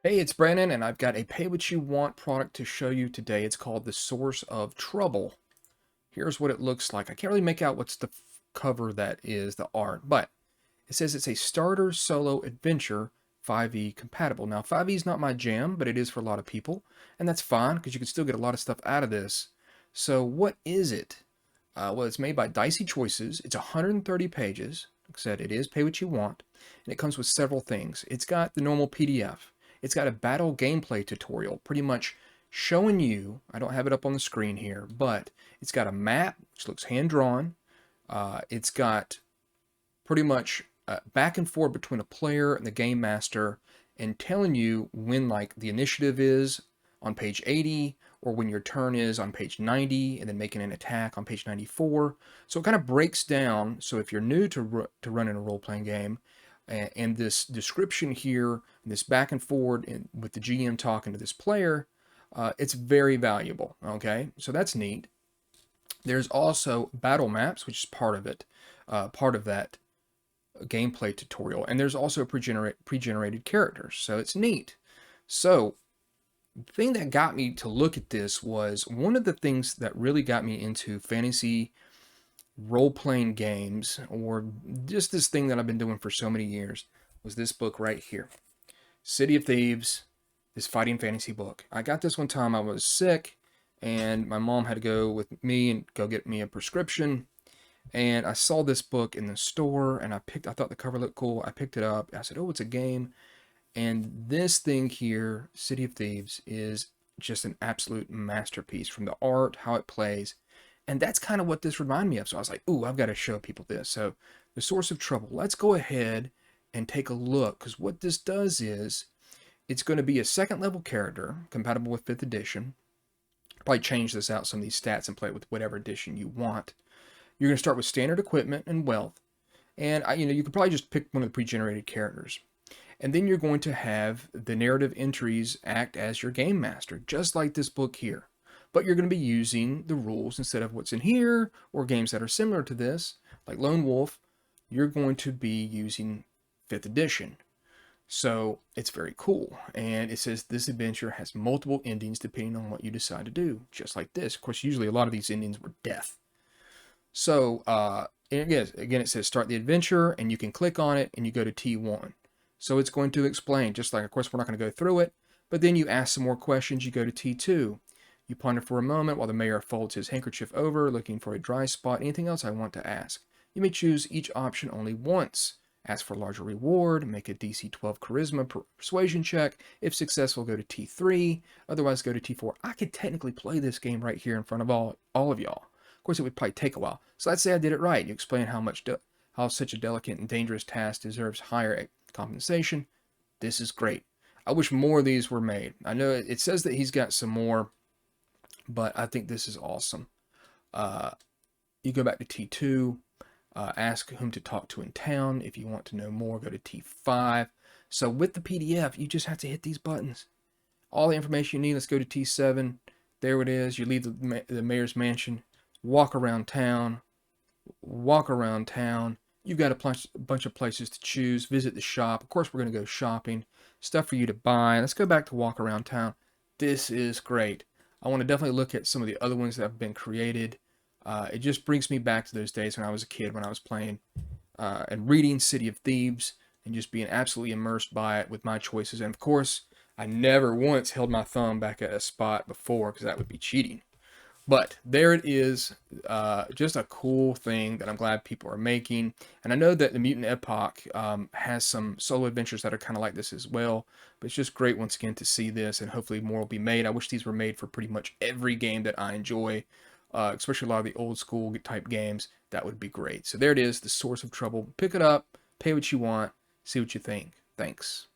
Hey, it's Brandon, and I've got a pay what you want product to show you today. It's called The Source of Trouble. Here's what it looks like. I can't really make out what's the cover that is, the art, but it says it's a starter solo adventure 5e compatible. Now, 5e is not my jam, but it is for a lot of people, and that's fine because you can still get a lot of stuff out of this. So what is it? Well, it's made by Dicey Choices. It's 130 pages. Like I said, it is pay what you want, and it comes with several things. It's got the normal PDF. It's got a battle gameplay tutorial, pretty much showing you, I don't have it up on the screen here, but it's got a map, which looks hand-drawn. It's got pretty much back and forth between a player and the game master and telling you when like the initiative is on page 80 or when your turn is on page 90 and then making an attack on page 94. So it kind of breaks down. So if you're new to running a role-playing game, and this description here, this back and forward with the GM talking to this player, it's very valuable. Okay, so that's neat. There's also battle maps, which is part of it, part of that gameplay tutorial, and there's also pre-generated characters, so it's neat. So the thing that got me to look at this was one of the things that really got me into fantasy role-playing games, or just this thing that I've been doing for so many years, was this book right here, City of Thieves, this fighting fantasy book. I got this one time I was sick, and my mom had to go with me and go get me a prescription, and I saw this book in the store, and I thought the cover looked cool. I picked it up. I said, oh, it's a game. And this thing here, City of Thieves, is just an absolute masterpiece from the art, how it plays. And that's kind of what this reminded me of. So I was like, ooh, I've got to show people this. So The Source of Trouble. Let's go ahead and take a look, because what this does is it's going to be a second level character compatible with 5th edition. Probably change this out, some of these stats, and play it with whatever edition you want. You're going to start with standard equipment and wealth. And you could probably just pick one of the pre-generated characters. And then you're going to have the narrative entries act as your game master, just like this book here. But you're going to be using the rules instead of what's in here, or games that are similar to this, like Lone Wolf, you're going to be using 5th edition. So it's very cool. And it says this adventure has multiple endings depending on what you decide to do, just like this. Of course, usually a lot of these endings were death. So again, it says start the adventure, and you can click on it and you go to T1. So it's going to explain, just like, of course, we're not going to go through it, but then you ask some more questions, you go to T2. You ponder for a moment while the mayor folds his handkerchief over, looking for a dry spot. Anything else I want to ask? You may choose each option only once. Ask for a larger reward, make a DC 12 charisma persuasion check. If successful, go to T3, otherwise go to T4. I could technically play this game right here in front of all of y'all. Of course, it would probably take a while. So let's say I did it right. You explain how such a delicate and dangerous task deserves higher compensation. This is great. I wish more of these were made. I know it says that he's got some more, but I think this is awesome. You go back to T2, ask whom to talk to in town. If you want to know more, go to T5. So with the PDF, you just have to hit these buttons. All the information you need, let's go to T7. There it is. You leave the mayor's mansion, walk around town. You've got a bunch of places to choose. Visit the shop. Of course, we're going to go shopping. Stuff for you to buy. Let's go back to walk around town. This is great. I want to definitely look at some of the other ones that have been created. It just brings me back to those days when I was a kid, when I was playing and reading City of Thieves and just being absolutely immersed by it with my choices. And of course, I never once held my thumb back at a spot before, because that would be cheating. But there it is, just a cool thing that I'm glad people are making. And I know that the Mutant Epoch has some solo adventures that are kind of like this as well. But it's just great once again to see this, and hopefully more will be made. I wish these were made for pretty much every game that I enjoy, especially a lot of the old school type games. That would be great. So there it is, The Source of Trouble. Pick it up, pay what you want, see what you think. Thanks.